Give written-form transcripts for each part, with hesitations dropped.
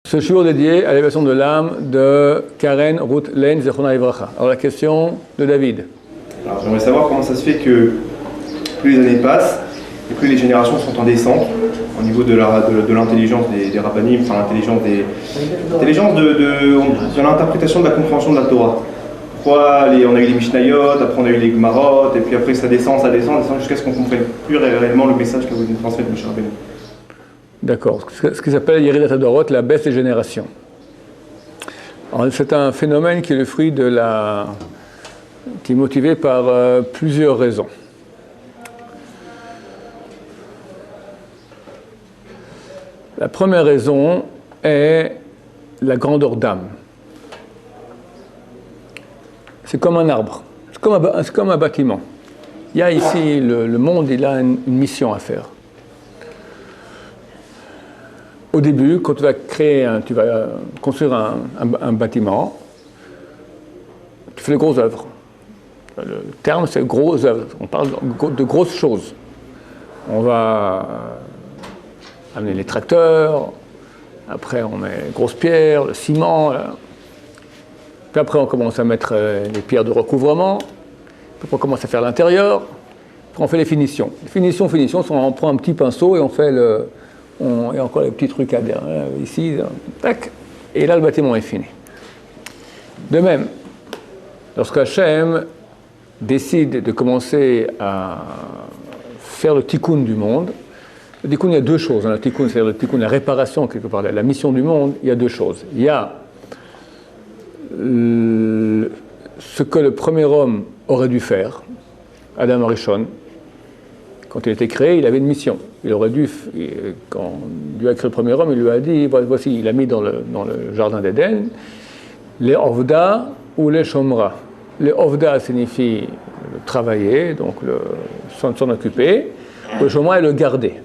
Ce shiur dédié à l'élévation de l'âme de Karen Ruth Lane Zechona Livracha. Alors la question de David. Alors j'aimerais savoir comment ça se fait que plus les années passent et plus les générations sont en descente au niveau de l'intelligence des rabbanim, enfin l'intelligence de l'interprétation de la compréhension de la Torah. Pourquoi on a eu les Mishnayot, après on a eu les Gemarot, et puis après ça descend jusqu'à ce qu'on comprenne plus réellement le message que vous nous transmettez, Moshe Rabbeinu. D'accord, ce qu'ils appellent Yeridat Hadorot, la baisse des générations. C'est un phénomène qui est le fruit qui est motivé par plusieurs raisons. La première raison est la grandeur d'âme. C'est comme un arbre, c'est comme un bâtiment. Il y a ici, le monde, il a une mission à faire. Au début, quand tu vas construire un bâtiment, tu fais de grosses œuvres. Le terme, c'est grosses œuvres. On parle de grosses choses. On va amener les tracteurs, après on met les grosses pierres, le ciment, puis après on commence à mettre les pierres de recouvrement, puis on commence à faire l'intérieur, puis on fait les finitions. Les finitions, on prend un petit pinceau et on fait et encore les petits trucs à dire, ici, tac, et là le bâtiment est fini. De même, lorsque Hachem décide de commencer à faire le tikkun du monde, le tikkun, il y a deux choses. Le tikkun, c'est-à-dire le tikkun, la réparation, quelque part, la mission du monde, il y a deux choses. Il y a ce que le premier homme aurait dû faire, Adam Arishon. Quand il a été créé, il avait une mission. Il aurait dû, quand Dieu a créé le premier homme, il lui a dit, voici, il a mis dans le jardin d'Éden, les ovda ou les shomra. Les ovda signifie travailler, donc s'en occuper, le shomra est le garder.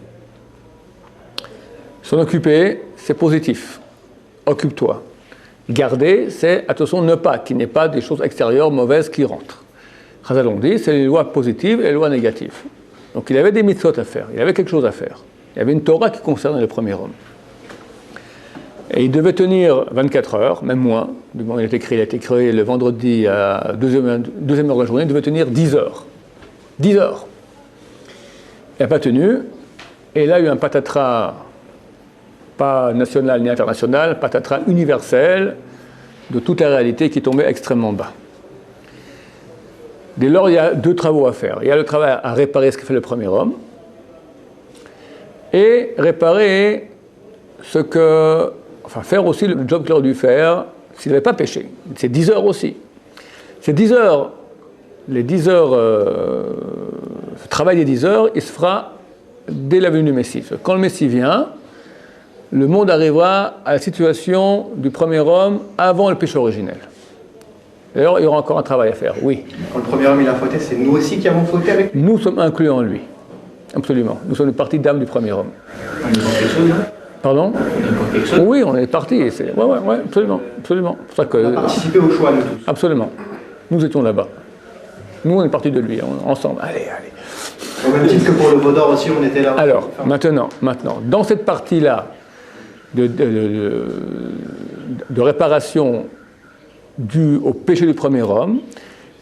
S'en occuper, c'est positif. Occupe-toi. Garder, c'est, attention, ne pas, qu'il n'y ait pas des choses extérieures mauvaises qui rentrent. Chazal on dit, c'est les lois positives et les lois négatives. Donc il avait des mitzvot à faire, il avait quelque chose à faire. Il y avait une Torah qui concernait le premier homme. Et il devait tenir 24 heures, même moins. Du moment où il a été créé le vendredi à 2e heure de la journée, il devait tenir 10 heures. 10 heures. Il n'a pas tenu. Et là, il y a eu un patatras, pas national ni international, patatras universel de toute la réalité qui tombait extrêmement bas. Dès lors, il y a deux travaux à faire. Il y a le travail à réparer ce que fait le premier homme et réparer faire aussi le job qu'il aurait dû faire s'il n'avait pas péché. C'est 10 heures aussi. Ces 10 heures, ce travail des 10 heures, il se fera dès la venue du Messie. Quand le Messie vient, le monde arrivera à la situation du premier homme avant le péché originel. D'ailleurs, il y aura encore un travail à faire, oui. Quand le premier homme il a fauté, c'est nous aussi qui avons fauté avec lui. Nous sommes inclus en lui. Absolument. Nous sommes une partie d'âme du premier homme. On est quelque chose, là. Pardon ? Quelque chose. Oui, on est parti. Oui, absolument. C'est pour ça que, on a participé au choix, nous tous. Absolument. Nous étions là-bas. Nous, on est partis de lui, ensemble. Allez. Au même titre que pour le Vaudor aussi, on était là. Alors, maintenant, dans cette partie-là de réparation due au péché du premier homme,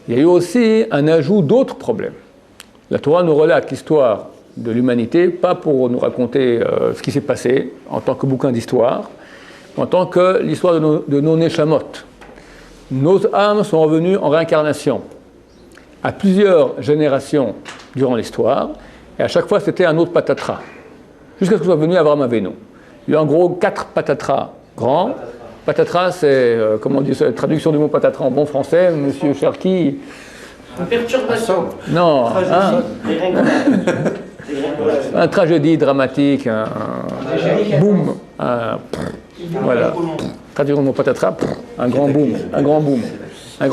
il y a eu aussi un ajout d'autres problèmes. La Torah nous relate l'histoire de l'humanité, pas pour nous raconter ce qui s'est passé en tant que bouquin d'histoire, mais en tant que l'histoire de nos neshamot. Nos âmes sont revenues en réincarnation à plusieurs générations durant l'histoire, et à chaque fois c'était un autre patatras, jusqu'à ce que soit venu Abraham Avinu. Il y a en gros 4 patatras grands. Patatras, c'est, comment on dit, la traduction du mot patatras en bon français, monsieur Cherki. Une perturbation. Non, un tragédie dramatique, un boom, voilà. Traduction du mot patatras, un grand boom, un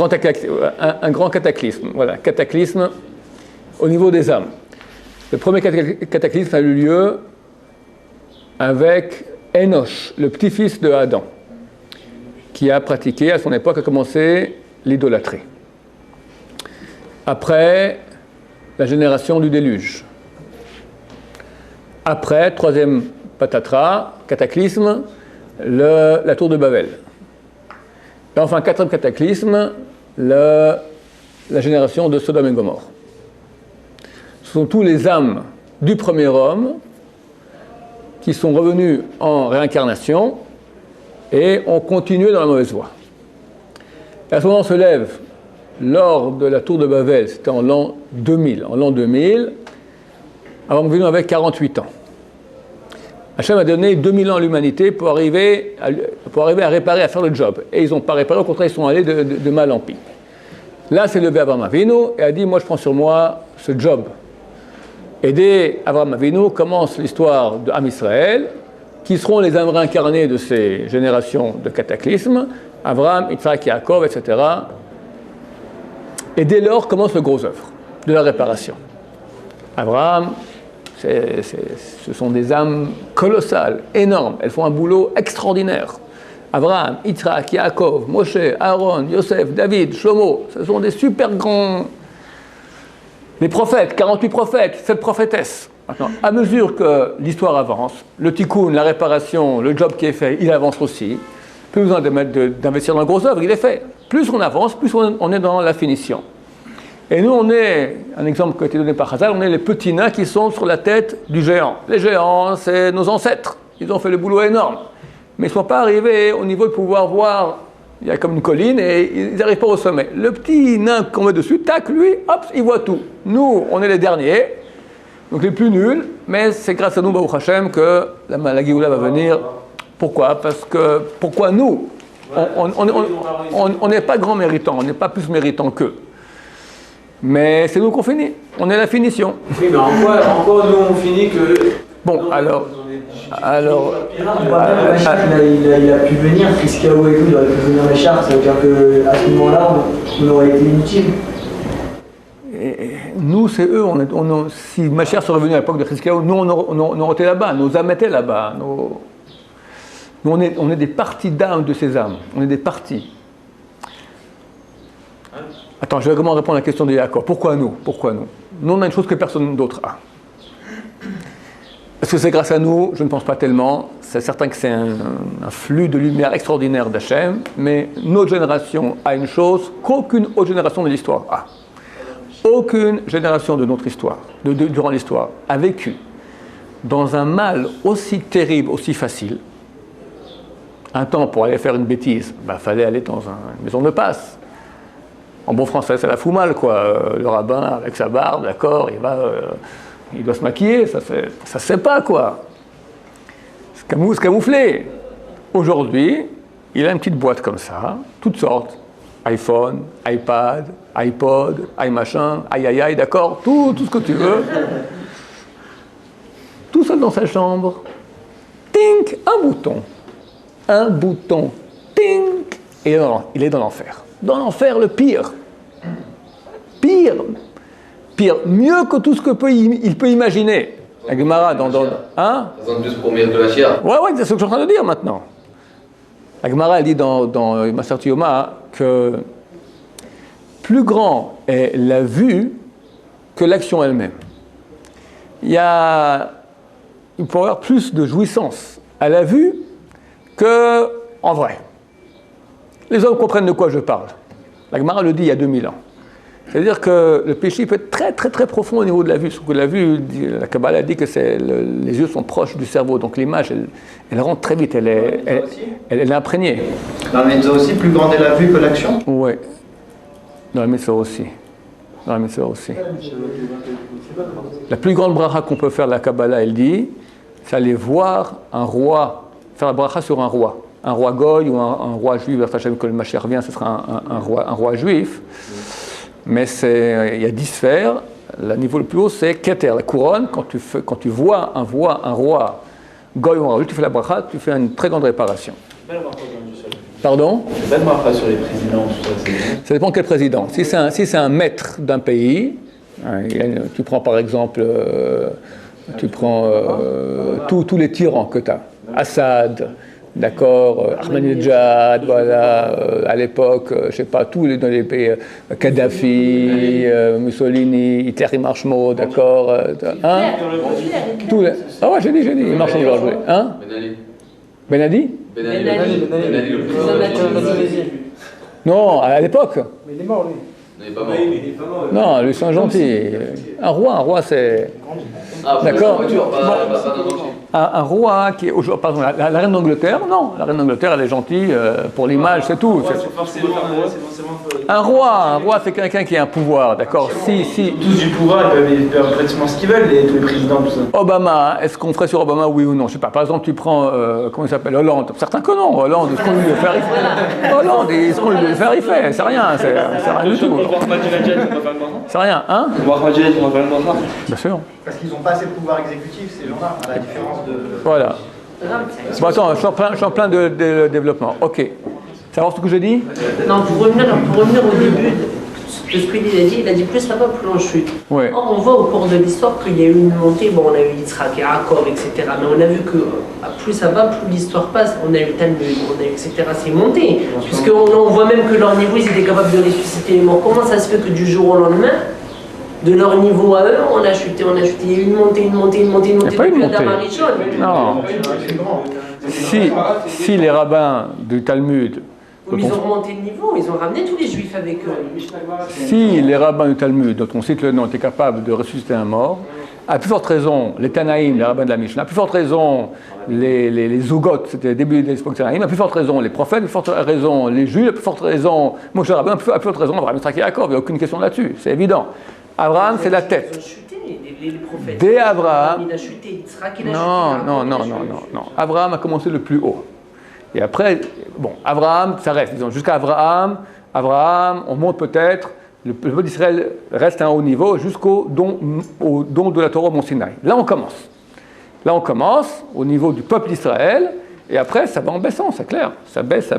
grand cataclysme, voilà, cataclysme au niveau des âmes. Le premier cataclysme a eu lieu avec Enoch, le petit-fils de Adam, qui a pratiqué, à son époque, a commencé l'idolâtrie. Après, la génération du déluge. Après, troisième patatras, cataclysme, la tour de Babel. Et enfin, quatrième cataclysme, la génération de Sodome et Gomorrhe. Ce sont tous les âmes du premier homme qui sont revenus en réincarnation et ont continué dans la mauvaise voie. Et à ce moment se lève, lors de la tour de Babel, c'était en l'an 2000. En l'an 2000, Abraham Avinu avait 48 ans. Hachem a donné 2000 ans à l'humanité pour arriver à réparer, à faire le job. Et ils n'ont pas réparé, au contraire, ils sont allés de mal en pis. Là, s'est levé Abraham Avinu et a dit, moi je prends sur moi ce job. Et dès Abraham Avinu commence l'histoire d'Am Israël, qui seront les âmes réincarnées de ces générations de cataclysmes, Abraham, Yitzhak, Yaakov, etc. Et dès lors commence le gros œuvre de la réparation. Abraham, ce sont des âmes colossales, énormes, elles font un boulot extraordinaire. Abraham, Yitzhak, Yaakov, Moshe, Aaron, Yosef, David, Shlomo, ce sont des super grands... Les prophètes, 48 prophètes, 7 prophétesses. Maintenant, à mesure que l'histoire avance, le tikkun, la réparation, le job qui est fait, il avance aussi. Plus besoin d'investir dans la grosse œuvre, il est fait. Plus on avance, plus on est dans la finition. Et nous, on est, un exemple qui a été donné par Chazal, on est les petits nains qui sont sur la tête du géant. Les géants, c'est nos ancêtres. Ils ont fait le boulot énorme. Mais ils ne sont pas arrivés au niveau de pouvoir voir. Il y a comme une colline et ils n'arrivent pas au sommet. Le petit nain qu'on met dessus, tac, lui, hop, il voit tout. Nous, on est les derniers, donc les plus nuls, mais c'est grâce à nous, Baruch Hashem, que la Géoula va venir. Pourquoi ? Parce que, pourquoi nous ? On n'est pas grands méritants, on n'est pas plus méritants qu'eux. Mais c'est nous qu'on finit, on est la finition. Oui, mais encore nous on finit que... Bon, non, alors... Il a pu venir, Friskiaou et tout, il aurait pu venir Meshach, ça veut dire qu'à ce moment-là, on aurait été inutile. Nous, c'est eux, si Meshach serait venu à l'époque de Friskiaou, nous, on aurait été là-bas, nos âmes étaient là-bas. Nous, on est des parties d'âmes de ces âmes, on est des parties. Attends, je vais vraiment répondre à la question de Yaakov. Pourquoi nous ? Nous, on a une chose que personne d'autre a. Est-ce que c'est grâce à nous ? Je ne pense pas tellement. C'est certain que c'est un flux de lumière extraordinaire d'Hachem, mais notre génération a une chose qu'aucune autre génération de l'histoire a. Aucune génération de notre histoire, durant l'histoire, a vécu dans un mal aussi terrible, aussi facile. Un temps, pour aller faire une bêtise, fallait aller dans une maison de passe. En bon français, ça la fout mal, quoi. Le rabbin, avec sa barbe, d'accord, il doit se maquiller, ça se fait pas, quoi. C'est camouflé. Aujourd'hui, il a une petite boîte comme ça, toutes sortes. iPhone, iPad, iPod, iMachin, aïe, d'accord, tout ce que tu veux. Tout seul dans sa chambre. Tink, un bouton. Tink, et il est dans l'enfer. Dans l'enfer, le pire. Pire, mieux que tout ce il peut imaginer. La Gemara hein? Juste pour de la chia. Ouais, c'est ce que je suis en train de dire maintenant. La Gemara, elle dit dans Maseret Yoma que plus grand est la vue que l'action elle-même. Il peut y avoir plus de jouissance à la vue qu'en vrai. Les hommes comprennent de quoi je parle. La Gemara le dit il y a 2000 ans. C'est-à-dire que le péché peut être très très très profond au niveau de la vue. Sauf que la vue, la Kabbalah dit que les yeux sont proches du cerveau, donc l'image, elle rentre très vite, elle est imprégnée. Dans la mitzvah aussi, plus grande est la vue que l'action ? Oui, dans la mitzvah aussi. La plus grande bracha qu'on peut faire de la Kabbalah, elle dit, c'est aller voir un roi, faire la bracha sur un roi goy ou un roi juif, que le Mashiach revient, ce sera un roi juif. Mais il y a 10 sphères. Le niveau le plus haut, c'est Keter, la couronne. Quand tu vois un roi goy ou un roi juif, tu fais la bracha, tu fais une très grande réparation. Pardon ? C'est pas de bracha sur les présidents, tout ça. Ça dépend de quel président. Si c'est un maître d'un pays, tu prends par exemple tous les tyrans que tu as. Assad, d'accord, Ahmadinejad, voilà, à l'époque, je sais pas, tous les pays, Kadhafi, Mussolini, Hitler, il marche mot, d'accord, Tous les... Ah ouais, j'ai dit, il marche aujourd'hui. Hein ? Ben Ali. Ben Ali, le président de la Tunisie. Non, à l'époque. Mais il est mort, lui. Il n'est pas mort. Non, lui, c'est un gentil. Un roi, c'est. Ah, D'accord. voiture, pas dans le Un roi qui est aujourd'hui. Pardon, la reine d'Angleterre, non. La reine d'Angleterre, elle est gentille pour l'image, c'est tout. Un roi, c'est quelqu'un qui a un pouvoir, d'accord. Si. Tous du pouvoir, ils peuvent pratiquement ce qu'ils veulent, tous les présidents, tout ça. Obama, est-ce qu'on ferait sur Obama, oui ou non? Je sais pas. Par exemple, tu prends, comment il s'appelle, Hollande. Certains que non. Hollande, ce qu'on lui veut faire, il fait. Hollande, ce qu'on lui veut faire, il fait. C'est rien, c'est rien du tout. C'est rien, hein? Bien sûr. Parce qu'ils n'ont pas assez de pouvoir exécutif, ces gens-là, à la différence de... Voilà. Bon, attends, je suis en plein de développement. Ok. Ça va ce que j'ai dit? Non, pour revenir au début de ce qu'il a dit plus là-bas, plus on chute. Ouais. Or, on voit au cours de l'histoire qu'il y a eu une montée, bon, on a eu Yitzhak et Yaakov, etc. Mais on a vu que plus ça va, plus l'histoire passe. On a eu Talmud, on a eu, etc. C'est monté. Puisqu'on voit même que leur niveau, ils étaient capables de ressusciter les morts. Comment ça se fait que du jour au lendemain, de leur niveau à eux, on a chuté. Il y a eu une montée. Il n'y a pas eu une montée. Non. Si les rabbins du Talmud. Mais ils ont remonté le niveau, ils ont ramené tous les juifs avec eux. Si les rabbins du Talmud, dont on cite le nom, étaient capables de ressusciter un mort, à plus forte raison, les Tanaïm, les rabbins de la Mishnah, à plus forte raison, les Zogot, c'était le début de l'époque Tanaïm, à plus forte raison, les prophètes, à plus forte raison, les juifs, à plus forte raison, Moshe Rabbeinu, à plus forte raison, Abraham, Yitzhak et Yaakov, il n'y a aucune question là-dessus, c'est évident. Abraham, c'est la tête. Ils ont chuté, les prophètes. Dès Abraham. Il a chuté, Yitzhak, il a chuté. Non. Abraham a commencé le plus haut. Et après, bon, Abraham, ça reste, disons, jusqu'à Abraham, on monte peut-être, le peuple d'Israël reste à un haut niveau jusqu'au don de la Torah au Mont Sinaï. Là, on commence au niveau du peuple d'Israël, et après, ça va en baissant, c'est clair. Ça baisse.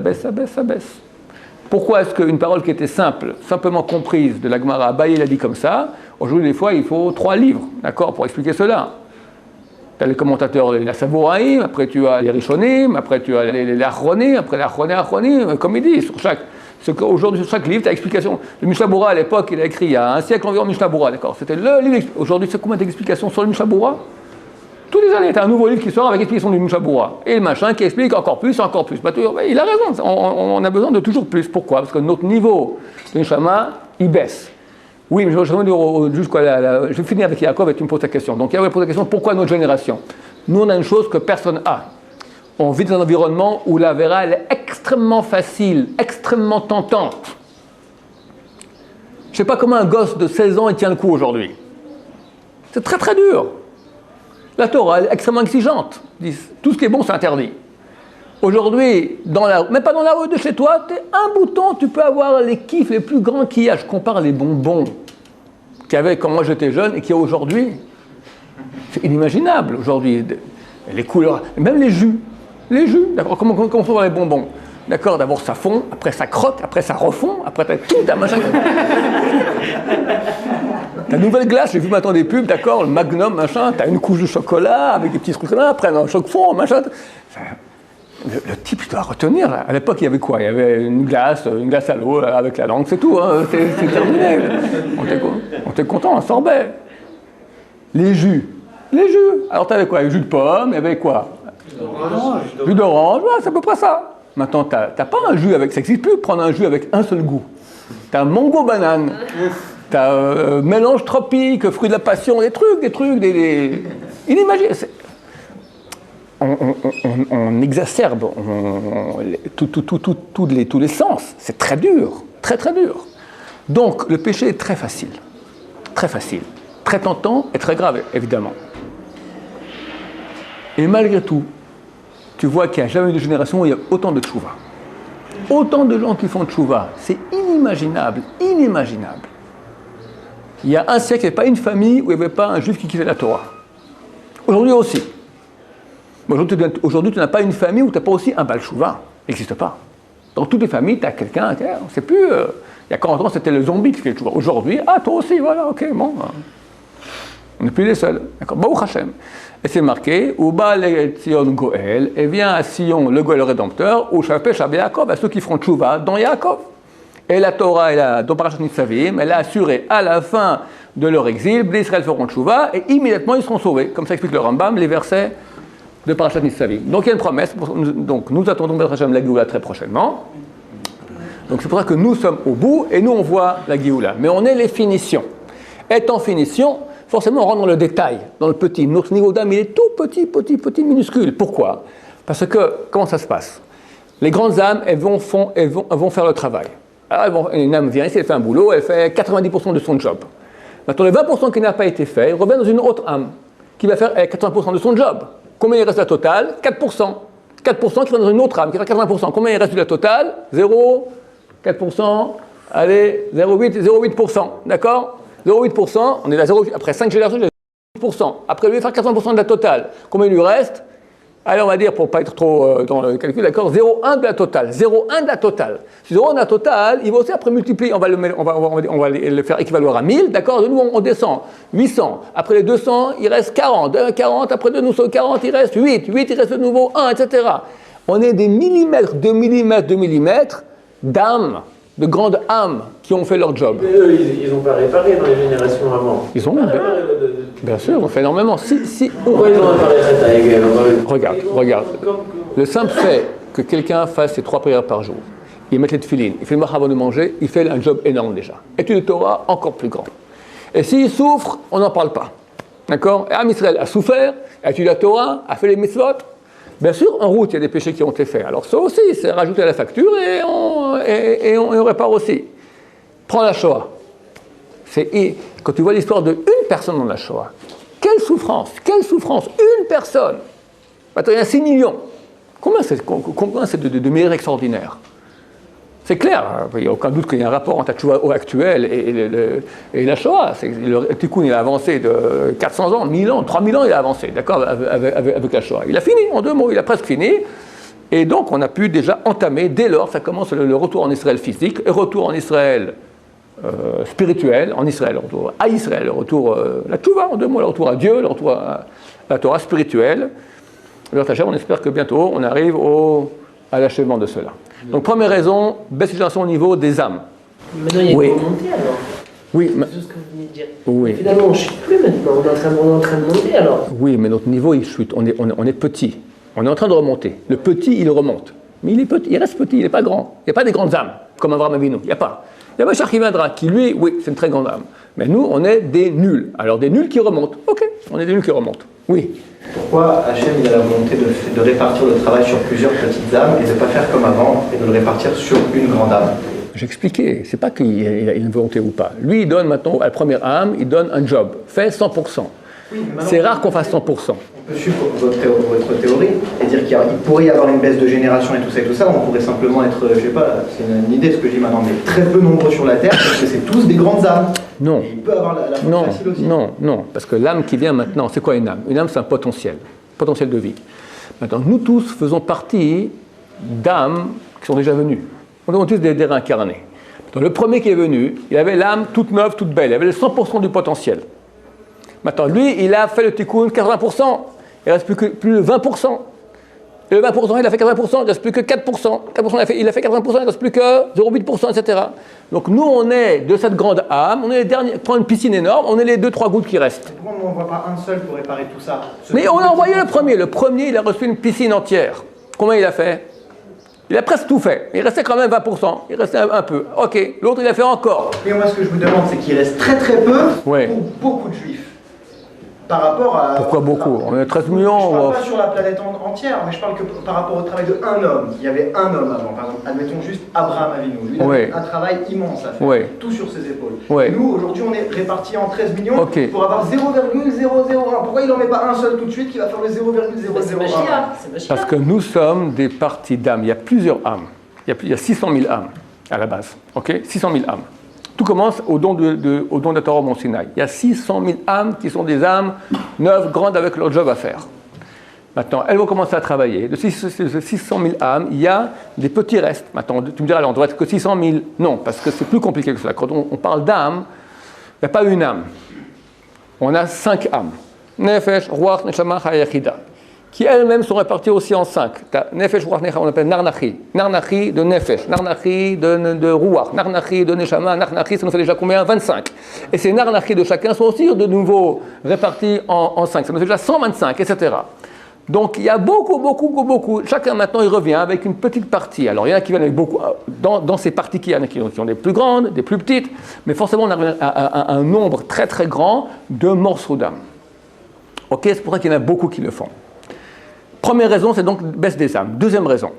Pourquoi est-ce qu'une parole qui était simple, simplement comprise de la Gemara, Abaye l'a dit comme ça, aujourd'hui, des fois, il faut 3 livres, d'accord, pour expliquer cela. Tu as les commentateurs, les Savoraïm, après tu as les Rishonim, après tu as les Achronim, après les Achronim, comme il dit, aujourd'hui, sur chaque livre, tu as explication. Le Mishnah Bura, à l'époque, il a écrit il y a un siècle environ Mishnah Bura, d'accord. C'était le livre. Aujourd'hui, c'est combien d'explications sur le Mishnah Bura? Tous les années, tu as un nouveau livre qui sort avec explication du Mishnah Bura. Et le machin qui explique encore plus. Bah, il a raison, on a besoin de toujours plus. Pourquoi? Parce que notre niveau de Neshama, il baisse. Oui, mais je vais finir avec Yaakov et tu me poses ta question. Donc Yaakov pose la question, pourquoi notre génération? Nous, on a une chose que personne n'a. On vit dans un environnement où la vera, elle est extrêmement facile, extrêmement tentante. Je ne sais pas comment un gosse de 16 ans il tient le coup aujourd'hui. C'est très très dur. La Torah, elle est extrêmement exigeante. Tout ce qui est bon, c'est interdit. Aujourd'hui, même pas dans la rue de chez toi, un bouton, tu peux avoir les kiffs les plus grands qu'il y a. Je compare les bonbons qu'il y avait quand moi j'étais jeune et qu'il y a aujourd'hui. C'est inimaginable aujourd'hui. Les couleurs, même les jus. D'accord, comment on fait dans les bonbons? D'accord, d'abord ça fond, après ça croque, après ça refond, après t'as tout un machin. T'as une nouvelle glace, j'ai vu maintenant des pubs, d'accord, le Magnum, machin, t'as une couche de chocolat avec des petits trucs là, après un choc fond, machin. Le type, il doit retenir. Là. À l'époque, il y avait quoi? Il y avait une glace à l'eau avec la langue, c'est tout. Hein, c'est terminé. On était content, un sorbet. Les jus. Alors, tu avais quoi? Jus de pomme, il y avait quoi? Jus d'orange, ouais, c'est à peu près ça. Maintenant, tu n'as pas un jus avec. Ça n'existe plus de prendre un jus avec un seul goût. Tu as un mango banane. Tu as mélange tropique, fruit de la passion, des trucs, inimaginable. On exacerbe tous les sens. C'est très dur, très très dur. Donc le péché est très facile, très tentant et très grave, évidemment. Et malgré tout, tu vois qu'il n'y a jamais eu de génération où il y a autant de tchouva. Autant de gens qui font tchouva, c'est inimaginable. Il y a un siècle, il n'y avait pas une famille où il n'y avait pas un juif qui kiffait la Torah. Aujourd'hui aussi. Aujourd'hui, tu n'as pas une famille où tu n'as pas aussi un Baal Tshuva. Il n'existe pas. Dans toutes les familles, tu as quelqu'un, on ne sait plus. Il y a 40 ans, c'était le zombie qui fait le Tshuva. Aujourd'hui, toi aussi, voilà, ok, bon. On n'est plus les seuls. D'accord, Baruch Hashem. Et c'est marqué, Uba le Tzion Goel, et vient à Sion le Goel rédempteur, ou Shapé Shabé Yaakov, à ceux qui feront Tshuva dans Yaakov. Et la Torah, dans Parashat Nitzavim, elle a assuré à la fin de leur exil, les Israël feront Tshuva, et immédiatement ils seront sauvés. Comme ça explique le Rambam, les versets de Parashat Nitzavim. Donc il y a une promesse, donc nous attendons Bezrat Hashem la Géoula très prochainement. Donc c'est pour ça que nous sommes au bout et nous on voit la Géoula. Mais on est les finitions. Étant finition, forcément on rentre dans le détail, dans le petit. Notre niveau d'âme il est tout petit, minuscule. Pourquoi? Parce que, comment ça se passe? Les grandes âmes, elles vont faire le travail. Alors une âme vient ici, elle fait un boulot, elle fait 90% de son job. Maintenant les 20% qui n'a pas été fait, revient dans une autre âme qui va faire 80% de son job. Combien il reste à la totale? 4%. 4% qui va dans une autre âme qui fait 80%. Combien il reste de la totale? 0, 4%, allez, 0,8%. D'accord? 0,8%, on est à 0, après 5 générations, j'ai 0,8%. Après, lui, il va faire 80% de la totale. Combien il lui reste? Allez, on va dire, pour ne pas être trop dans le calcul, d'accord, 0,1 de la totale. 0,1 de la totale. Si 0,1 de la totale, il va aussi après multiplier, on va le faire équivaloir à 1000, d'accord? De nous, on descend. 800. Après les 200, il reste 40. 40, après de nous, sur 40, il reste 8. 8, il reste de nouveau 1, etc. On est des millimètres, de millimètres d'âmes, de grandes âmes qui ont fait leur job. Mais eux, ils n'ont pas réparé dans les générations avant. Ils ont bien sûr, on fait énormément. Pourquoi ils ont réparé? Regarde. Le simple fait que quelqu'un fasse ses 3 prières par jour, il met les tefilines, il fait le mach avant de manger, il fait un job énorme déjà. Étude de Torah, encore plus grand. Et s'il souffre, on n'en parle pas. D'accord? Et Am Israël a souffert, a étudié la Torah, a fait les mitzvot. Bien sûr, en route, il y a des péchés qui ont été faits. Alors ça aussi, c'est rajouté à la facture et on répare aussi. Prends la Shoah. Quand tu vois l'histoire d'une personne dans la Shoah, quelle souffrance, une personne. Maintenant, il y a 6 millions. Combien c'est de mérites extraordinaires? C'est clair, il n'y a aucun doute qu'il y a un rapport entre la Shoah actuelle et la Shoah. Le Tikkun, il a avancé de 400 ans, 1000 ans, 3000 ans, il a avancé, d'accord, avec la Shoah. Il a fini, en 2 mots, il a presque fini. Et donc, on a pu déjà entamer, dès lors, ça commence le retour en Israël physique, et retour en Israël spirituel, en Israël, le retour à Israël, le retour, la Tchouva, en 2 mots, le retour à Dieu, le retour à la Torah spirituelle. Alors, on espère que bientôt, on arrive à l'achèvement de cela. Donc, première raison, baisse de génération au niveau des âmes. Maintenant, il y a une remontée alors. Oui, c'est tout ce que vous venez de dire. Oui. Mais finalement, on ne chute plus maintenant, on est en train de monter alors. Oui, mais notre niveau, il chute, on est petit. On est en train de remonter. Le petit, il remonte. Mais il est petit, il reste petit, il n'est pas grand. Il n'y a pas des grandes âmes, comme Avraham Avinu, il n'y a pas. Il y a Mashiach qui viendra, qui lui, oui, c'est une très grande âme. Mais nous, on est des nuls. Alors des nuls qui remontent. Ok, on est des nuls qui remontent. Oui. Pourquoi Hachem il a la volonté de répartir le travail sur plusieurs petites âmes et de ne pas faire comme avant et de le répartir sur une grande âme? J'ai expliqué, c'est pas qu'il a une volonté ou pas. Lui, il donne maintenant à la première âme, il donne un job. Fait 100%. Oui, c'est rare qu'on fasse 100%. On peut suivre votre théorie et dire qu'il pourrait y avoir une baisse de génération et tout ça. On pourrait simplement être, je sais pas, c'est une idée ce que je dis maintenant, mais très peu nombreux sur la Terre parce que c'est tous des grandes âmes. Non. Et il peut avoir la faute facile aussi. Non, parce que l'âme qui vient maintenant, c'est quoi une âme? Une âme, c'est un potentiel de vie. Maintenant, nous tous faisons partie d'âmes qui sont déjà venues. On est tous des réincarnés. Donc, le premier qui est venu, il avait l'âme toute neuve, toute belle, il avait le 100% du potentiel. Maintenant, lui, il a fait le tikkun 80%, il ne reste plus de 20%. Et le 20%, il a fait 80%, il ne reste plus que 4%. 4% il a fait 80%, il ne reste plus que 0,8%, etc. Donc nous, on est de cette grande âme, on est les derniers, prend une piscine énorme, on est les 2-3 gouttes qui restent. Pourquoi on n'envoie pas un seul pour réparer tout ça? Mais on a envoyé le premier. Le premier, il a reçu une piscine entière. Combien il a fait? Il a presque tout fait. Il restait quand même 20%. Il restait un peu. Ok. L'autre, il a fait encore. Et moi, ce que je vous demande, c'est qu'il reste très peu Ouais. pour beaucoup de juifs. Par rapport à... Pourquoi beaucoup? On est 13 millions. Je ne parle pas sur la planète entière, mais je parle que par rapport au travail d'un homme. Il y avait un homme avant, par exemple, admettons juste Abraham Avinu. Lui, il avait un travail immense à faire, tout sur ses épaules. Nous, aujourd'hui, on est répartis en 13 millions pour avoir 0,001. Pourquoi il n'en met pas un seul tout de suite qui va faire le 0,001? Parce que nous sommes des parties d'âmes. Il y a plusieurs âmes. Il y a 600 000 âmes à la base. Ok, 600 000 âmes. Tout commence au don de la Torah au Mont Sinaï. Il y a 600 000 âmes qui sont des âmes neuves, grandes, avec leur job à faire. Maintenant, elles vont commencer à travailler. De ces 600 000 âmes, il y a des petits restes. Maintenant, tu me diras, alors, on doit être que 600 000. Non, parce que c'est plus compliqué que cela. Quand on parle d'âme, il n'y a pas une âme. On a 5 âmes. Nefesh, Ruach, Neshama, Hayachida. Qui elles-mêmes sont réparties aussi en 5. Nefesh, Ruach, Neshama, on appelle Narnachi. Narnachi de Nefesh, Narnachi de Ruach, Narnachi de Neshama, Narnachi, ça nous fait déjà combien? 25. Et ces Narnachi de chacun sont aussi de nouveau répartis en 5. Ça nous fait déjà 125, etc. Donc il y a beaucoup. Chacun maintenant il revient avec une petite partie. Alors il y en a qui viennent avec beaucoup. Dans ces parties, il y en a qui ont des plus grandes, des plus petites, mais forcément on arrive à un nombre très très grand de morceaux d'âme. Ok, c'est pour ça qu'il y en a beaucoup qui le font. Première raison, c'est donc baisse des âmes. Deuxième raison.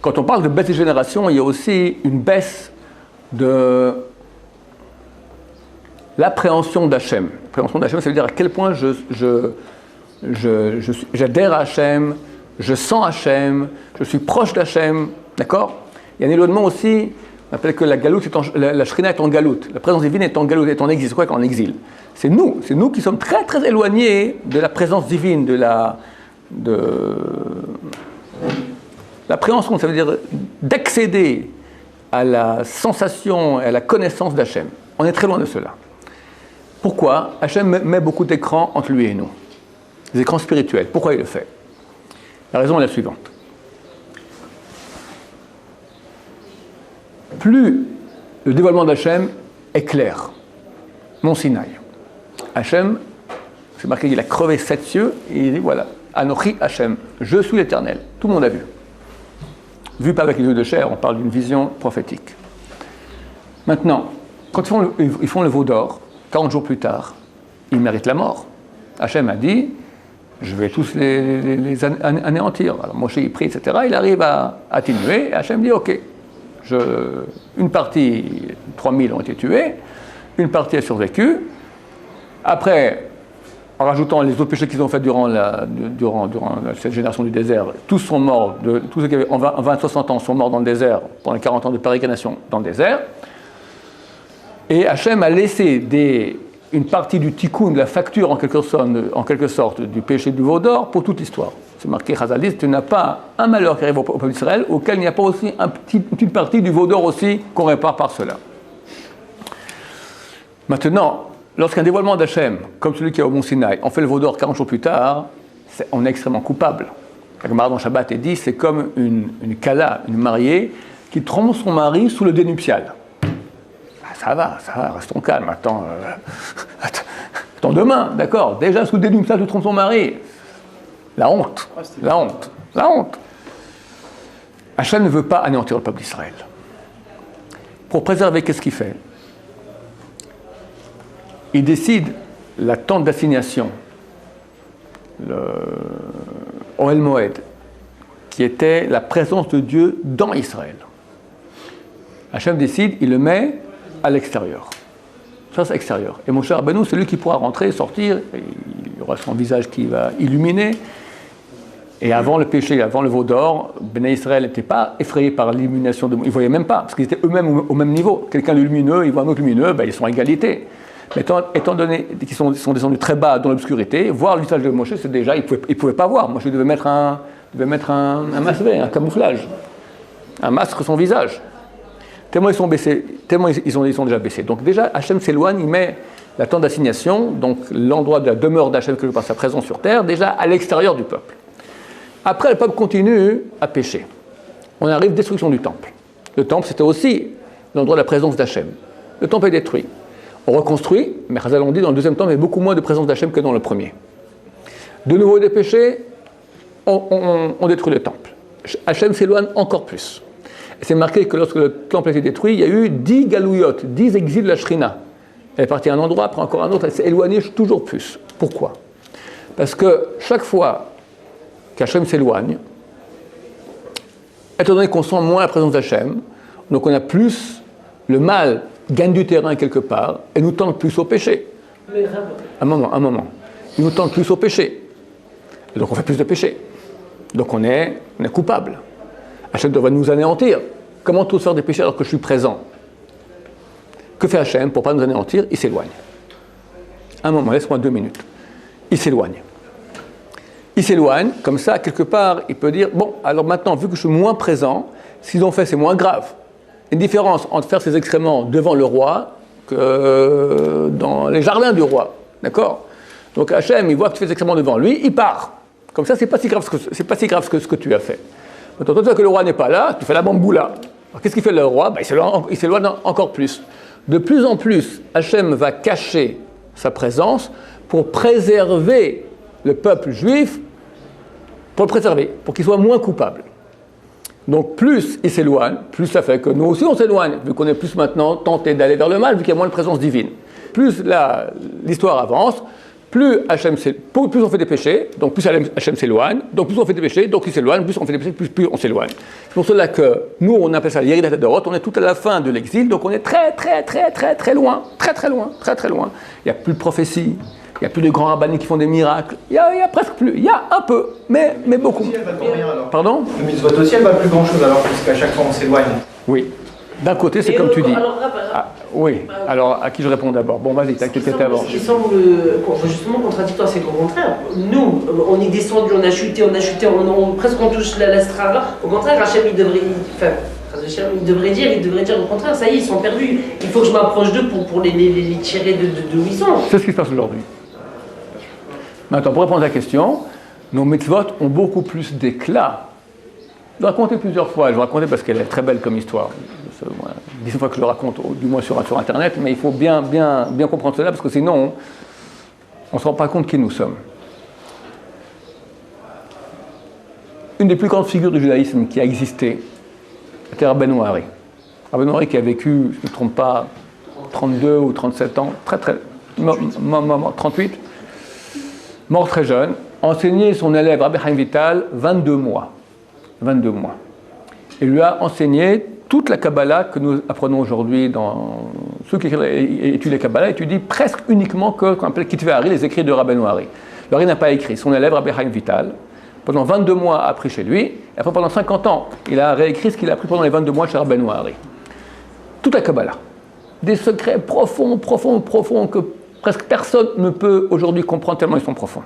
Quand on parle de baisse des générations, il y a aussi une baisse de l'appréhension d'Hachem. L'appréhension d'Hachem, ça veut dire à quel point j'adhère à Hachem, je sens Hachem, je suis proche d'Hachem, d'accord? Il y a un éloignement aussi, on appelle que la galoute, la shrina est en galoute, la présence divine est en galoute, est en exil. C'est quoi qu'en exil? C'est nous qui sommes très très éloignés de la présence divine, de l'appréhension, ça veut dire d'accéder à la sensation et à la connaissance d'Hachem. On est très loin de cela. Pourquoi? Hachem met beaucoup d'écrans entre lui et nous. Des écrans spirituels. Pourquoi il le fait? La raison est la suivante. Plus le dévoilement d'Hachem est clair, Mont Sinaï. Hachem, c'est marqué qu'il a crevé 7 cieux, et il dit voilà, Anochi Hachem, je suis l'Éternel. Tout le monde a vu. Vu pas avec les yeux de chair, on parle d'une vision prophétique. Maintenant, quand ils font le veau d'or, 40 jours plus tard, ils méritent la mort. Hachem a dit, je vais tous les anéantir. Alors Moshe il prie, etc. Il arrive à atténuer, et Hachem dit, ok, une partie, 3000 ont été tués, une partie a survécu. Après, en rajoutant les autres péchés qu'ils ont fait durant cette génération du désert, tous sont morts, tous ceux qui avaient en 20-60 ans sont morts dans le désert, pendant les 40 ans de pérégrination dans le désert. Et Hachem a laissé une partie du tikkun, de la facture en quelque sorte, du péché du veau d'or pour toute l'histoire. C'est marqué, Chazal, tu n'as pas un malheur qui arrive au peuple d'Israël auquel il n'y a pas aussi une petite partie du veau d'or aussi qu'on répare par cela. Maintenant, lorsqu'un dévoilement d'Hachem, comme celui qui est au Mont Sinaï, on fait le veau d'or 40 jours plus tard, on est extrêmement coupable. La Gemara dans Shabbat est dit, c'est comme une kala, une mariée, qui trompe son mari sous le dénuptial. Ça va, restons calmes, attends demain, d'accord, déjà sous le dénuptial, tu trompes ton mari. La honte. Hachem ne veut pas anéantir le peuple d'Israël. Pour préserver, qu'est-ce qu'il fait? Il décide la tente d'assignation, le Ohel Moed, qui était la présence de Dieu dans Israël. Hachem décide, il le met à l'extérieur. Ça, c'est extérieur. Et mon cher Rabbeinu, c'est lui qui pourra rentrer, sortir, il aura son visage qui va illuminer. Et avant le péché, avant le veau d'or, Béné Israël n'était pas effrayé par l'illumination de... Ils ne voyaient même pas, parce qu'ils étaient eux-mêmes au même niveau. Quelqu'un de lumineux, il voit un autre lumineux, ils sont à égalité. Mais étant donné qu'ils sont descendus très bas dans l'obscurité, voir le visage de Moshe, c'est déjà, ils ne pouvaient pas voir. Moshe devait mettre un masque, un camouflage, un masque sur son visage. Tellement ils sont baissés, tellement ils sont déjà baissés. Donc déjà, Hachem s'éloigne, il met la tente d'assignation, donc l'endroit de la demeure d'Hachem que par sa présence sur terre, déjà à l'extérieur du peuple. Après, le peuple continue à pécher. On arrive à la destruction du temple. Le temple, c'était aussi l'endroit de la présence d'Hachem. Le temple est détruit. On reconstruit, mais Chazal on dit dans le deuxième temple, il y a beaucoup moins de présence d'Hachem que dans le premier. De nouveau des péchés, on détruit le temple. Hachem s'éloigne encore plus. Et c'est marqué que lorsque le temple a été détruit, il y a eu 10 galouyot, 10 exils de la Shrina. Elle est partie à un endroit, après encore un autre, elle s'est éloignée toujours plus. Pourquoi? Parce que chaque fois qu'Hachem s'éloigne, étant donné qu'on sent moins la présence d'Hachem, donc on a plus le mal gagne du terrain quelque part et nous tente plus au péché. Un moment. Il nous tente plus au péché. Et donc on fait plus de péché. Donc on est coupable. Hachem devrait nous anéantir. Comment tous faire des péchés alors que je suis présent? Que fait Hachem pour ne pas nous anéantir? Il s'éloigne. Un moment, laisse-moi 2 minutes. Il s'éloigne. Comme ça, quelque part, il peut dire, bon, alors maintenant, vu que je suis moins présent, ce qu'ils ont fait, c'est moins grave. Une différence entre faire ses excréments devant le roi que dans les jardins du roi. D'accord? Donc Hachem, il voit que tu fais des excréments devant lui, il part. Comme ça, c'est pas si grave ce que tu as fait. Maintenant, toi, tu vois que le roi n'est pas là, tu fais la bamboula. Alors qu'est-ce qu'il fait le roi? Il s'éloigne encore plus. De plus en plus, Hachem va cacher sa présence pour préserver le peuple juif, pour le préserver, pour qu'il soit moins coupable. Donc plus il s'éloigne, plus ça fait que nous aussi on s'éloigne, vu qu'on est plus maintenant tenté d'aller vers le mal, vu qu'il y a moins de présence divine. Plus l'histoire avance, plus on fait des péchés, donc plus Hachem s'éloigne, donc plus on fait des péchés, donc il s'éloigne, plus on fait des péchés, plus on s'éloigne. C'est pour cela que nous on appelle ça l'Yeridat Hadorot, on est tout à la fin de l'exil, donc on est très loin, très loin. Il n'y a plus de prophétie. Il n'y a plus de grands rabbins qui font des miracles. Il y a presque plus. Il y a un peu, mais beaucoup. Le mitzvot elle va pour rien, alors. Pardon ? Le mitzvot aussi, elle va plus grand-chose alors, puisqu'à chaque fois on s'éloigne. Oui. D'un côté, c'est comme tu dis. Alors, oui. Alors, à qui je réponds d'abord ? Bon, vas-y, t'as peut-être avant. Ce qui semble justement contradictoire, c'est qu'au contraire, nous, on est descendu, on a chuté, presque on touche la strava. Au contraire, Hachem, il devrait dire au contraire, ça y est, ils sont perdus. Il faut que je m'approche d'eux pour les tirer de où ils sont. C'est ce qui se passe aujourd'hui. Maintenant, pour répondre à la question, nos mitzvot ont beaucoup plus d'éclat. Je l'ai raconté plusieurs fois, je vais raconter parce qu'elle est très belle comme histoire. 10 fois que je le raconte, du moins sur Internet, mais il faut bien comprendre cela parce que sinon, on ne se rend pas compte qui nous sommes. Une des plus grandes figures du judaïsme qui a existé, c'était Rabbeinu Hari. Rabbeinu Hari qui a vécu, je ne me trompe pas, 32 ou 37 ans, 38, mort très jeune, enseigné son élève Rabbi Chaim Vital 22 mois. Et lui a enseigné toute la Kabbalah que nous apprenons aujourd'hui dans ceux qui étudient la Kabbalah, étudient presque uniquement qu'on appelle Kitvei Hari, les écrits de Rabbeinu Hari. Le Hari n'a pas écrit, son élève Rabbi Chaim Vital, pendant 22 mois a appris chez lui, et après pendant 50 ans, il a réécrit ce qu'il a appris pendant les 22 mois chez Rabbeinu Hari. Toute la Kabbalah. Des secrets profonds que presque personne ne peut aujourd'hui comprendre tellement ils sont profonds.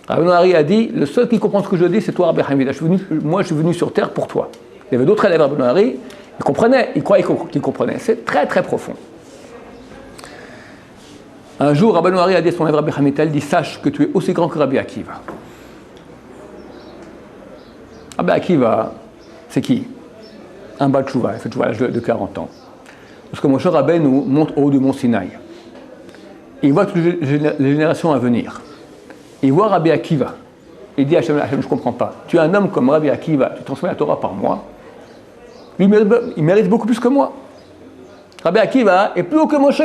Rabbeinu Hari a dit, le seul qui comprend ce que je dis, c'est toi Rabbi Chaim Vital. Moi je suis venu sur terre pour toi. Il y avait d'autres élèves Rabbeinu Hari, ils comprenaient, ils croyaient qu'ils comprenaient. C'est très profond. Un jour, Rabbeinu Hari a dit à son élève Rabbi Chaim Vital, dit, sache que tu es aussi grand que Rabbi Akiva. Rabbi Akiva, c'est qui ? Un Baal Tshuva, il fait Tshuva à l'âge de 40 ans. Parce que Moshe Rabbeinu monte au haut du mont Sinaï. Il voit toutes les générations à venir. Il voit Rabbi Akiva. Il dit à Hachem, je ne comprends pas. Tu es un homme comme Rabbi Akiva, tu transmets la Torah par moi. Lui, il mérite beaucoup plus que moi. Rabbi Akiva est plus haut que Moshe.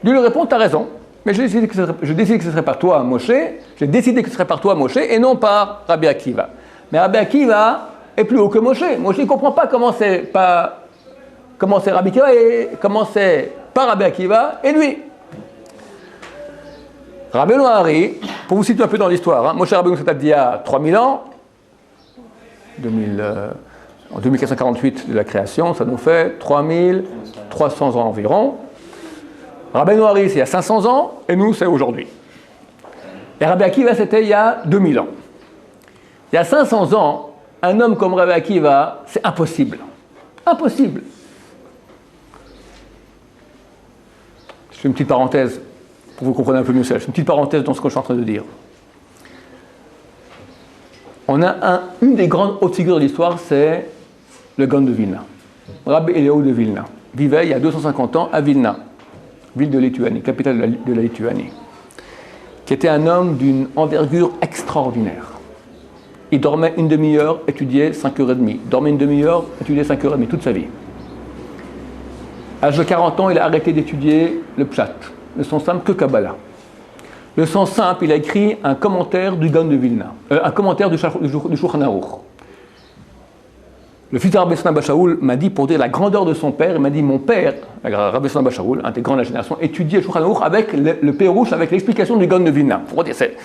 Dieu lui répond, tu as raison. Mais je décide que ce serait par toi, Moshe. J'ai décidé que ce serait par toi, Moshe, et non par Rabbi Akiva. Mais Rabbi Akiva est plus haut que Moshe. Moshe ne comprend pas comment c'est Rabbi Akiva et comment c'est pas Rabbi Akiva et lui. Rabbeinu Hari, pour vous situer un peu dans l'histoire, Moshe Rabbeinu s'est dit il y a 3000 ans, en 2448 de la création, ça nous fait 3300 ans environ. Rabbeinu Hari, c'est il y a 500 ans, et nous, c'est aujourd'hui. Et Rabbi Akiva, c'était il y a 2000 ans. Il y a 500 ans, un homme comme Rabbi Akiva, c'est impossible. Impossible. Je fais une petite parenthèse pour que vous compreniez un peu mieux ça. Je fais une petite parenthèse dans ce que je suis en train de dire. On a une des grandes hautes figures de l'histoire, c'est le Gaon de Vilna. Rabbi Eliyahu de Vilna vivait il y a 250 ans à Vilna, ville de Lituanie, capitale de la Lituanie, qui était un homme d'une envergure extraordinaire. Il dormait une demi-heure, étudiait 5h30. Dormait une demi-heure, étudiait 5h30 toute sa vie. À l'âge de 40 ans, il a arrêté d'étudier le Pshat, le sens simple que Kabbalah. Le sens simple, il a écrit un commentaire du Gaon de Vilna, un commentaire du Shulchan Aruch. Le fils de Rabbi Yossi ben Shaul m'a dit, pour dire la grandeur de son père, il m'a dit, mon père, Rabbi Yossi ben Shaul, intégrant la génération, étudiait le Shulchan Aruch avec le Pérouche, avec l'explication du Gaon de Vilna. Pour dire, c'est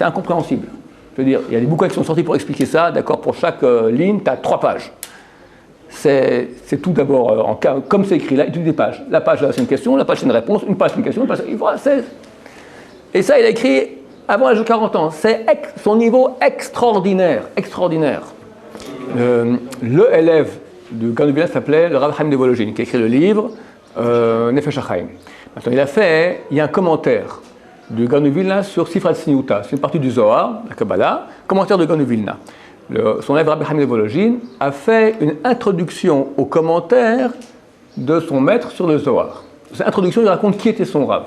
incompréhensible. Je veux dire, il y a des bouquins qui sont sortis pour expliquer ça, d'accord, pour chaque ligne, tu as 3 pages. C'est tout d'abord, comme c'est écrit là, étude des pages. La page là, c'est une question, la page c'est une réponse, une page c'est une question, une page c'est... Et ça, il a écrit avant l'âge de 40 ans. C'est son niveau extraordinaire. Le élève de Gaon de Vilna s'appelait le Rav Chaim de Volojine, qui a écrit le livre Nefesh HaChaim. Maintenant, il y a un commentaire de Gaon de Vilna sur Sifrat Tzniuta. C'est une partie du Zohar, la Kabbalah, commentaire de Gaon de Vilna. Son élève Rabbi Chaim de Volojine a fait une introduction au commentaire de son maître sur le Zohar. Cette introduction, il raconte qui était son Rav.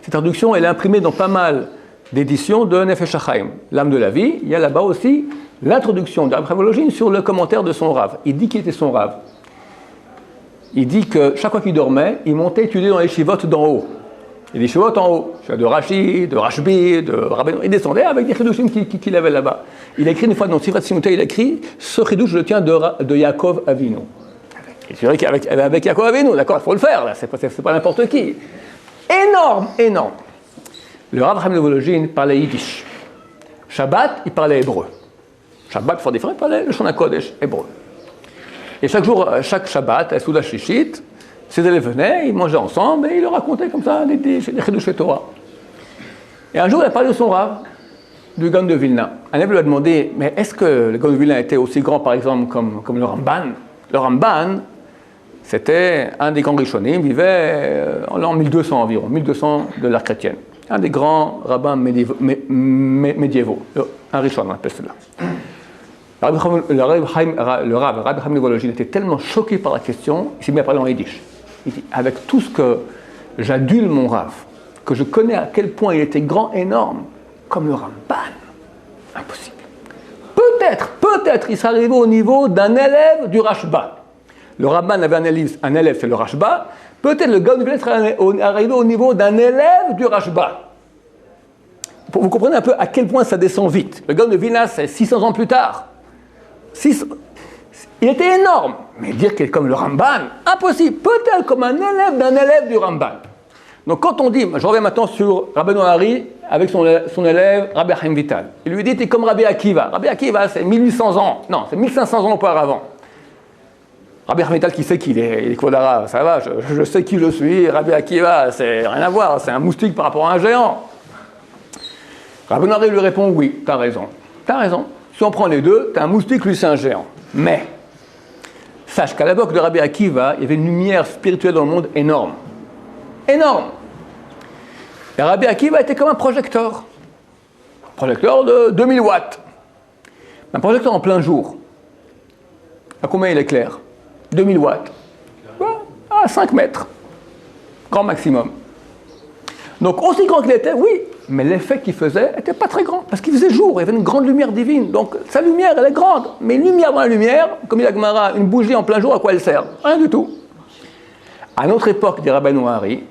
Cette traduction, elle est imprimée dans pas mal d'éditions de Nefesh HaChaim, l'âme de la vie. Il y a là-bas aussi l'introduction de Rabbi Chaim Volozhin sur le commentaire de son Rav. Il dit qu'il était son Rav. Il dit que chaque fois qu'il dormait, il montait étudier dans les shivotes d'en haut. Il y a des shivotes en haut, de Rashi, de Rashbi, de Rabbeinu. Il descendait avec des chidushim qu'il avait là-bas. Il a écrit une fois dans Sifrat Simutei, il a écrit « Ce chidush, je le tiens de Yaakov Avinu ». C'est vrai qu'avec Yaakov Avinu, d'accord, il faut le faire, là, c'est pas n'importe qui. Énorme, énorme. Le Rav Chaim Volozhin parlait yiddish. Shabbat, il parlait hébreu. Shabbat, pour différents, il parlait le Shon HaKodesh, hébreu. Et chaque jour, chaque Shabbat, sous la Shishit, ses élèves venaient, ils mangeaient ensemble et ils leur racontaient comme ça des Chidushei Torah. Et un jour, il a parlé de son Rav, du Gaon de Vilna. Un élève lui a demandé, mais est-ce que le Gaon de Vilna était aussi grand, par exemple, comme le Ramban? Le Ramban, c'était un des grands Rishonim, vivait en l'an 1200 environ, 1200 de l'ère chrétienne. Un des grands rabbins médiévaux, un Rishon, on appelle cela. Le Rabbi Chaim Volozhin était tellement choqué par la question, il s'est mis à parler en yiddish. Il dit, avec tout ce que j'adule mon Rav, que je connais à quel point il était grand, énorme, comme le Ramban, impossible. Peut-être, il serait arrivé au niveau d'un élève du Rashba. Le Ramban avait un élève, c'est le Rashba. Peut-être le Gaon de Vilna serait arrivé au niveau d'un élève du Rashba. Vous comprenez un peu à quel point ça descend vite. Le Gaon de Vilna, c'est 600 ans plus tard. Il était énorme, mais dire qu'il est comme le Ramban, impossible. Peut-être comme un élève d'un élève du Ramban. Donc quand on dit, je reviens maintenant sur Rabbeinu Hari avec son élève Rabbi Chaim Vital. Il lui dit, t'es comme Rabbi Akiva. Rabbi Akiva, c'est 1800 ans. Non, c'est 1500 ans auparavant. Rabbi Chaim Vital, qui sait qu'il est, il est Kvodara, ça va, je sais qui je suis. Rabbi Akiva, c'est rien à voir, c'est un moustique par rapport à un géant. Rabbeinu Hari lui répond, oui, t'as raison. Si on prend les deux, t'as un moustique, lui c'est un géant. Mais, sache qu'à l'époque de Rabbi Akiva, il y avait une lumière spirituelle dans le monde énorme. Énorme. Et Rabbi Akiva était comme un projecteur. Projecteur de 2000 watts. Un projecteur en plein jour. À combien il éclaire? 2000 watts. À 5 mètres. Grand maximum. Donc aussi grand qu'il était, oui, mais l'effet qu'il faisait n'était pas très grand, parce qu'il faisait jour, il y avait une grande lumière divine, donc sa lumière, elle est grande, mais une lumière dans la lumière, comme il a Gemara, une bougie en plein jour, à quoi elle sert? Rien du tout. À notre époque, dit Rabbeinu Hari,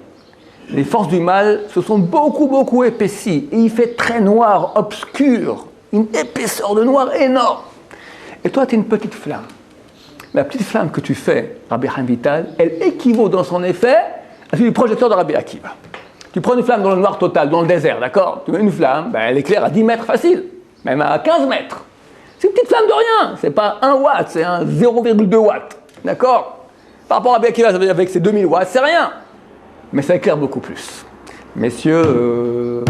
les forces du mal se sont beaucoup épaissies, et il fait très noir, obscur, une épaisseur de noir énorme. Et toi, tu es une petite flamme. La petite flamme que tu fais, Rabbi Chaim Vital, elle équivaut dans son effet à celui du projecteur de Rabbi Akiva. Tu prends une flamme dans le noir total, dans le désert, d'accord? Tu mets une flamme, elle éclaire à 10 mètres facile, même à 15 mètres. C'est une petite flamme de rien, c'est pas 1 watt, c'est un 0,2 watt, d'accord? Par rapport à Rabbi Akiva avec ses 2000 watts, c'est rien. Mais ça éclaire beaucoup plus. Messieurs,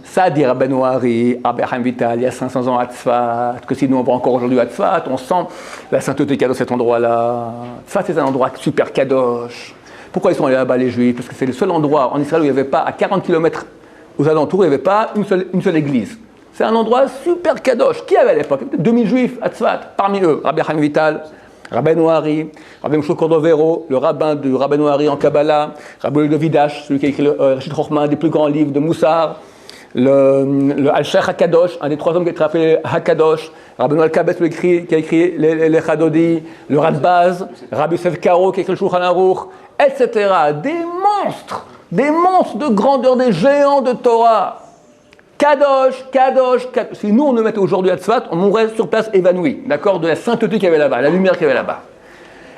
ça dit Rabbeinu Hari, Rabbi Chaim Vital, il y a 500 ans à Tzfat, que si nous on va encore aujourd'hui à Tzfat, on sent la sainteté qu'il y a dans cet endroit-là. Tzfat, c'est un endroit super kadosh. Pourquoi ils sont allés là-bas, les Juifs? Parce que c'est le seul endroit en Israël où il n'y avait pas, à 40 km aux alentours, il n'y avait pas une seule église. C'est un endroit super kadosh. Qui avait à l'époque? Peut-être 2000 Juifs à Tzfat. Parmi eux, Rabbi Chaim Vital, Rabbeinu Hari, Rabbi Moshe Cordovero, le rabbin de Rabbeinu Hari en Kabbalah, Rabbi Davidash, celui qui a écrit le Reshit Chochma, un des plus grands livres de Moussar, le Al-Sheikh HaKadosh, un des 3 hommes qui a été appelé HaKadosh, Rabbeinu Al-Kabet, qui a écrit les Chadodi, le Radbaz, Rabbi Yosef Karo, qui a écrit le Shulchan Aruch, etc. Des monstres de grandeur, des géants de Torah. Kadosh. Si nous on nous mettait aujourd'hui à Tzfat, on mourrait sur place évanoui, d'accord, de la sainteté qu'il y avait là-bas, la lumière qu'il y avait là-bas.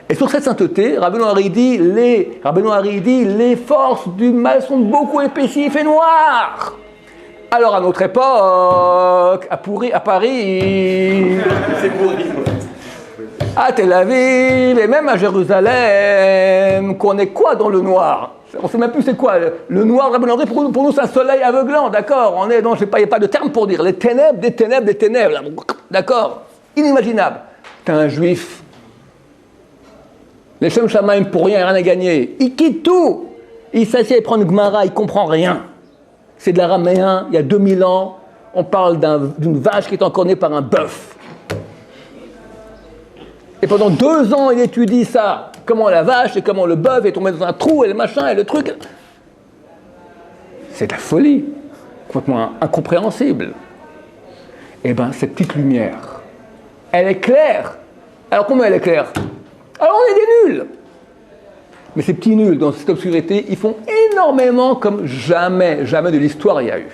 Et sur cette sainteté, Rabbeinu Hari dit, les forces du mal sont beaucoup épaissies, il fait noir. Alors à notre époque, à Paris, C'est pourri. à Tel Aviv et même à Jérusalem, qu'on est quoi dans le noir? On ne sait même plus c'est quoi. Le noir, pour nous c'est un soleil aveuglant, d'accord? On est dans, il n'y a pas de terme pour dire, les ténèbres, des ténèbres, d'accord? Inimaginable. T'es un juif. Les Shem Shamaim pour rien à gagner. Il quitte tout. Il s'assied, il prend une Gemara, il comprend rien. C'est de l'araméen, il y a 2000 ans, on parle d'une vache qui est encore née par un bœuf. Et pendant 2 ans, il étudie ça. Comment la vache et comment le bœuf est tombé dans un trou et le machin et le truc. c'est de la folie, complètement incompréhensible. Eh bien, cette petite lumière, elle est claire. Alors comment elle est claire? Alors on est des nuls. Mais ces petits nuls, dans cette obscurité, ils font énormément comme jamais de l'histoire il y a eu.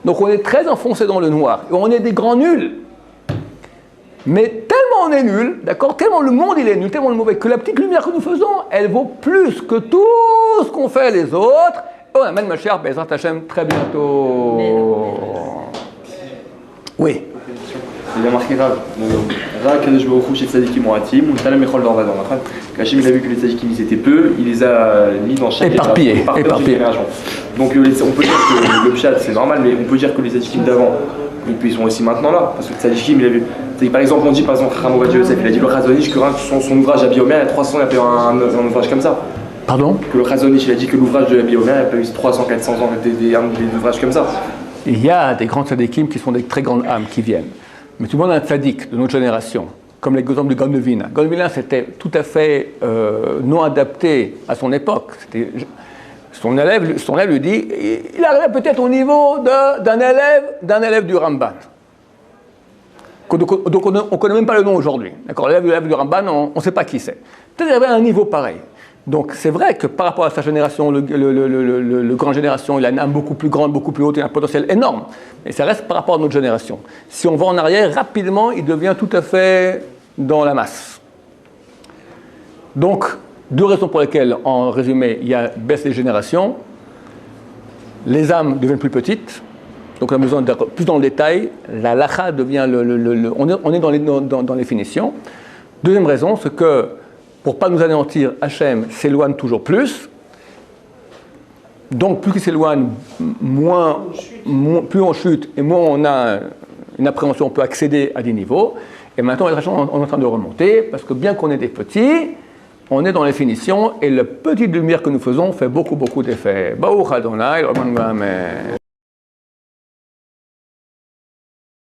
Donc on est très enfoncé dans le noir, et on est des grands nuls. Mais tellement on est nul, d'accord, tellement le monde il est nul, tellement le mauvais, que la petite lumière que nous faisons, elle vaut plus que tout ce qu'ont fait les autres. On amène ma chère Bezrat Hashem très bientôt. Oui. Il a marqué Rav. Rav, Kadosh Baruch Hu, chez Tzadikim Moatim, ou Talem Echol Dorvadon. Hachem, il a vu que les Tzadikim ils étaient peu, il les a mis dans chaque éparpillés. Donc on peut dire que le Pshat c'est normal, mais on peut dire que les Tzadikim d'avant, ils sont aussi maintenant là. Parce que Tzadikim, il a vu. Par exemple, on dit par exemple, Chacham Ovadia Yosef, il a dit le Chazonish que son ouvrage à Biomer, il y a 300, il a fait un ouvrage comme ça. Pardon? Que le Chazonish, il a dit que l'ouvrage de la Biomer, il a pas eu 300, 400 ans, des ouvrages comme ça. Il y a des grands tzadikim qui sont des très grandes âmes qui viennent. Mais tout le monde a un tzadik de notre génération, comme l'exemple de Gaon de Vilna. Gaon de Vilna, c'était tout à fait non adapté à son époque. Son élève lui dit, il arrive peut-être au niveau d'un élève du Ramban. Donc on ne connaît même pas le nom aujourd'hui. D'accord, l'élève du Ramban, on ne sait pas qui c'est. Peut-être qu'il avait un niveau pareil. Donc c'est vrai que par rapport à sa génération, le grand génération, il a une âme beaucoup plus grande, beaucoup plus haute, il a un potentiel énorme. Et ça reste par rapport à notre génération. Si on va en arrière, rapidement, il devient tout à fait dans la masse. Donc, deux raisons pour lesquelles, en résumé, il y a baisse des générations. Les âmes deviennent plus petites, donc on a besoin d'être plus dans le détail. La lacha devient on est dans les finitions. Deuxième raison, c'est que pour ne pas nous anéantir, Hachem s'éloigne toujours plus. Donc, plus il s'éloigne, plus on chute et moins on a une appréhension, on peut accéder à des niveaux. Et maintenant, on est en train de remonter, parce que bien qu'on ait des petits, on est dans les finitions et la petite lumière que nous faisons fait beaucoup d'effets. Baruch Adonai, Amen.